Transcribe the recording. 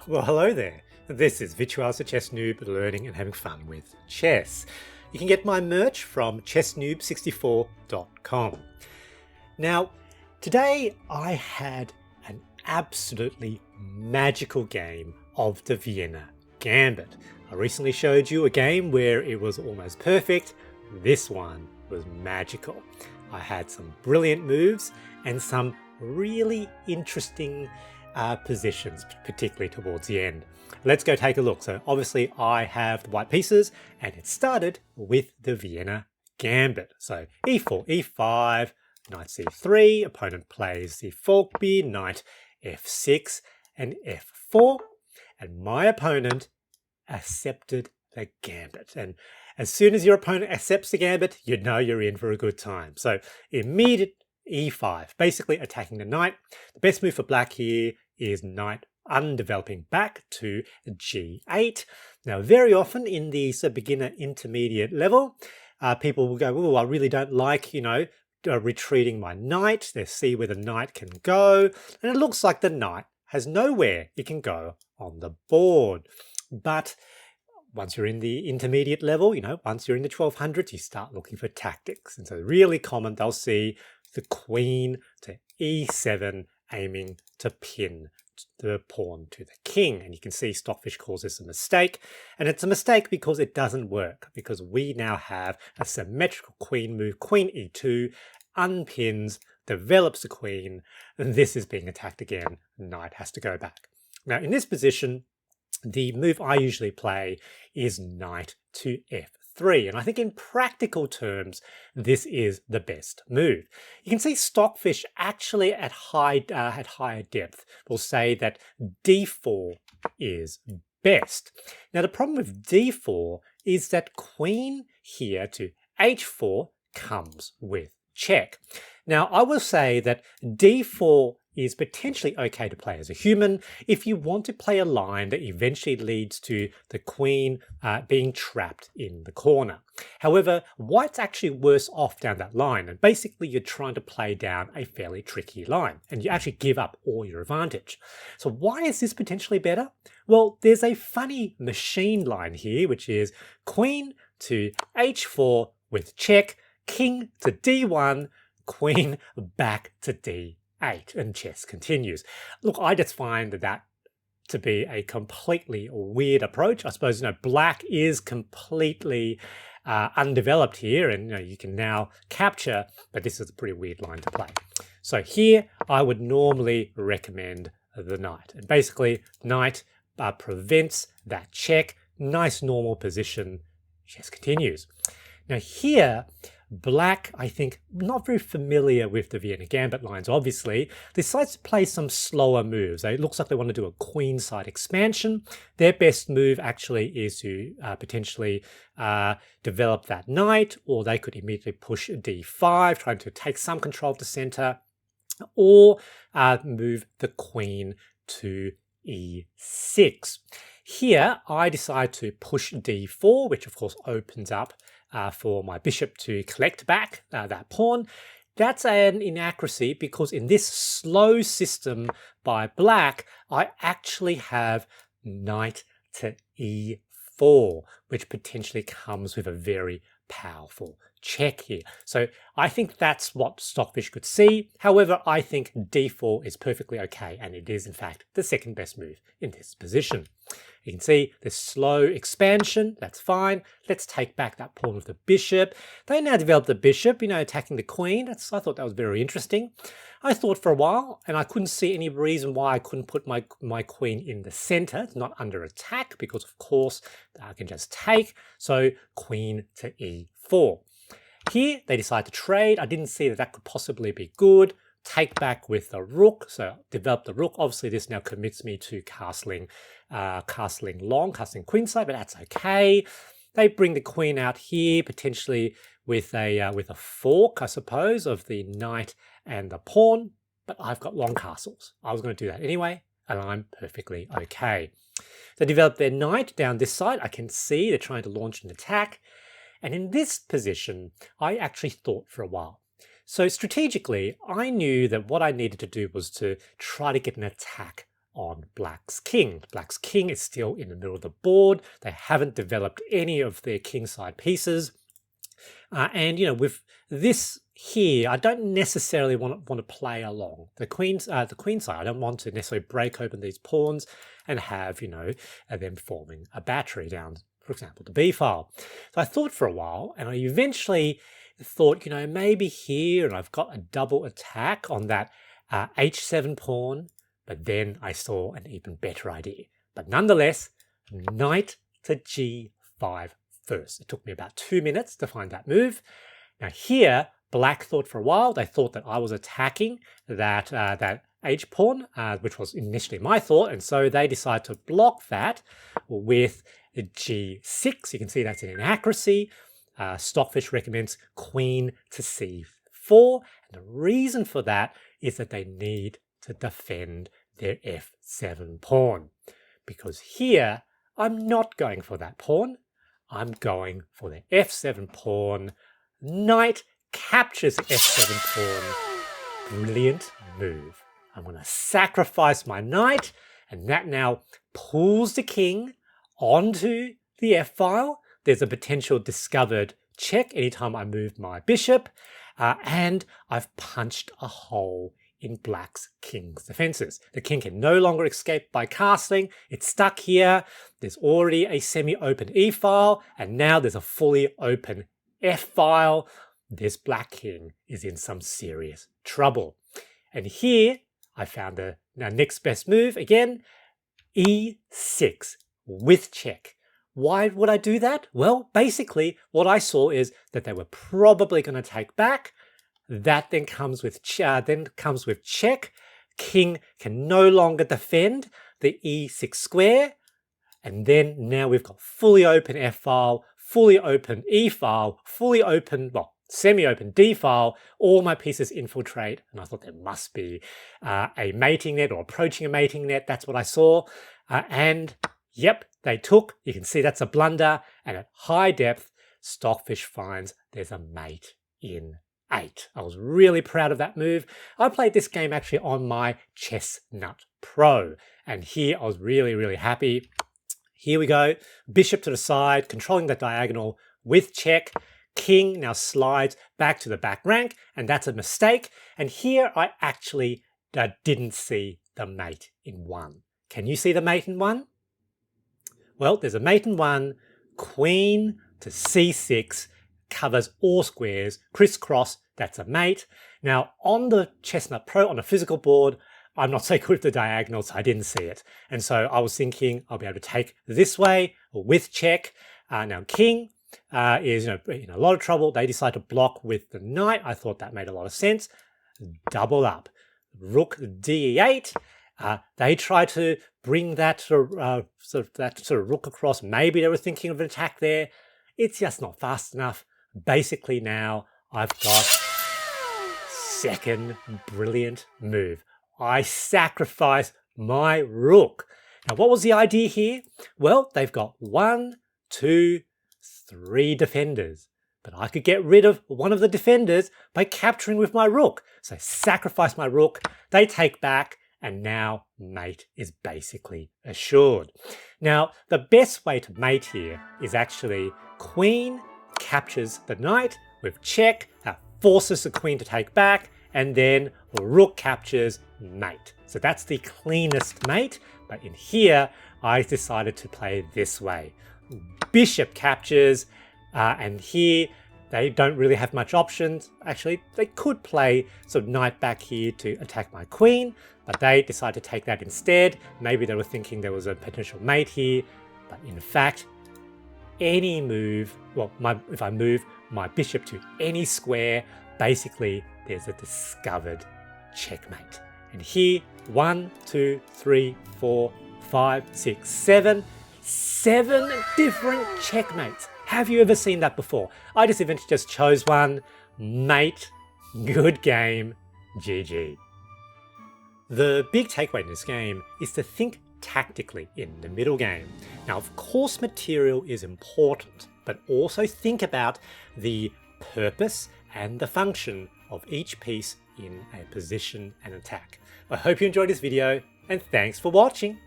Well, hello there. This is Virtual Chess Noob, learning and having fun with chess. You can get my merch from chessnoob64.com. Now, today I had an absolutely magical game of the Vienna Gambit. I recently showed you a game where it was almost perfect. This one was magical. I had some brilliant moves and some really interesting positions, particularly towards the end. Let's go take a look. So obviously I have the white pieces and it started with the Vienna Gambit. So e4, e5, knight c3, opponent plays the Falkbeer, knight f6 and f4, and my opponent accepted the gambit. And as soon as your opponent accepts the gambit, you know you're in for a good time. So immediate e5, basically attacking the knight. The best move for black here is knight undeveloping back to g8. Now, very often in the beginner intermediate level, people will go, oh, I really don't like, retreating my knight. They see where the knight can go. And it looks like the knight has nowhere it can go on the board. But once you're in the intermediate level, once you're in the 1200s, you start looking for tactics. And so really common, they'll see the queen to e7, aiming to pin the pawn to the king. And you can see Stockfish calls this a mistake. And it's a mistake because it doesn't work, because we now have a symmetrical queen move, queen e2, unpins, develops the queen, and this is being attacked again. Knight has to go back. Now, in this position, the move I usually play is knight to f3. And I think in practical terms, this is the best move. You can see Stockfish actually at higher depth will say that d4 is best. Now, the problem with d4 is that queen here to h4 comes with check. Now, I will say that d4 is potentially okay to play as a human if you want to play a line that eventually leads to the queen being trapped in the corner. However, white's actually worse off down that line, and basically you're trying to play down a fairly tricky line, and you actually give up all your advantage. So why is this potentially better? Well, there's a funny machine line here, which is queen to h4 with check, king to d1, queen back to d8, and chess continues. Look, I just find that to be a completely weird approach. I suppose, black is completely undeveloped here, and you can now capture, but this is a pretty weird line to play. So here I would normally recommend the knight. And basically, knight prevents that check. Nice normal position. Chess continues. Now here, black, I think, not very familiar with the Vienna Gambit lines, obviously, decides to play some slower moves. It looks like they want to do a queenside expansion. Their best move actually is to potentially develop that knight, or they could immediately push d5, trying to take some control of the center, or move the queen to e6. Here, I decide to push d4, which of course opens up for my bishop to collect back that pawn. That's an inaccuracy because in this slow system by black, I actually have knight to e4, which potentially comes with a very powerful check here. So I think that's what Stockfish could see. However, I think d4 is perfectly okay, and it is in fact the second best move in this position. You can see the slow expansion, that's fine. Let's take back that pawn with the bishop. They now develop the bishop, attacking the queen. I thought that was very interesting. I thought for a while, and I couldn't see any reason why I couldn't put my queen in the center. It's not under attack, because of course I can just take. So queen to e4. Here they decide to trade. I didn't see that could possibly be good. Take back with the rook, so develop the rook. Obviously, this now commits me to castling queenside, but that's okay. They bring the queen out here, potentially with a fork, I suppose, of the knight and the pawn. But I've got long castles. I was going to do that anyway, and I'm perfectly okay. They develop their knight down this side. I can see they're trying to launch an attack, and in this position, I actually thought for a while. So strategically, I knew that what I needed to do was to try to get an attack on Black's king. Black's king is still in the middle of the board. They haven't developed any of their kingside pieces. And with this here, I don't necessarily want to play along the queenside. I don't want to necessarily break open these pawns and have them forming a battery down, for example, the B file. So I thought for a while, and I eventually thought, maybe here, and I've got a double attack on that H7 pawn. But then I saw an even better idea. But nonetheless, knight to G5 first. It took me about 2 minutes to find that move. Now here, Black thought for a while, they thought that I was attacking that H pawn, which was initially my thought, and so they decided to block that with G6. You can see that's an inaccuracy. Stockfish recommends queen to C4, and the reason for that is that they need to defend their F7 pawn. Because here, I'm not going for that pawn. I'm going for the F7 pawn. Knight captures F7 pawn. Brilliant move. I'm going to sacrifice my knight, and that now pulls the king onto the F file. There's a potential discovered check anytime I move my bishop, and I've punched a hole in Black's king's defenses. The king can no longer escape by castling. It's stuck here. There's already a semi-open E file, and now there's a fully open F file. This Black king is in some serious trouble. And here I found the next best move again, E6 with check. Why would I do that? Well, basically what I saw is that they were probably going to take back. That then comes with check. King can no longer defend the E6 square. And then now we've got fully open F file, fully open E file, fully open, well, semi-open D file. All my pieces infiltrate. And I thought there must be a mating net or approaching a mating net. That's what I saw. And yep, they took. You can see that's a blunder. And at high depth, Stockfish finds there's a mate in 8. I was really proud of that move. I played this game actually on my Chestnut Pro, and here I was really, really happy. Here we go, bishop to the side, controlling the diagonal with check. King now slides back to the back rank, and that's a mistake. And here I actually didn't see the mate in 1. Can you see the mate in 1? Well, there's a mate in 1, queen to C6, covers all squares, crisscross, that's a mate. Now on the Chestnut Pro, on a physical board, I'm not so good with the diagonals, so I didn't see it. And so I was thinking I'll be able to take this way with check. Now king is in a lot of trouble. They decide to block with the knight. I thought that made a lot of sense. Double up. Rook D8. They try to bring that sort of rook across. Maybe they were thinking of an attack there. It's just not fast enough. Basically now I've got second brilliant move. I sacrifice my rook. Now what was the idea here? Well, they've got 1, 2, 3 defenders. But I could get rid of one of the defenders by capturing with my rook. So sacrifice my rook, they take back, and now mate is basically assured. Now, the best way to mate here is actually queen captures the knight with check, forces the queen to take back, and then rook captures mate. So that's the cleanest mate, but in here, I decided to play this way. Bishop captures, and here they don't really have much options. Actually, they could play sort of knight back here to attack my queen, but they decided to take that instead. Maybe they were thinking there was a potential mate here, but in fact, any move, well, if I move my bishop to any square, basically there's a discovered checkmate. And here, 1, 2, 3, 4, 5, 6, 7, 7 different checkmates. Have you ever seen that before? I just eventually just chose one. Mate, good game, GG. The big takeaway in this game is to think tactically in the middle game. Now, of course, material is important, but also think about the purpose and the function of each piece in a position and attack. I hope you enjoyed this video, and thanks for watching.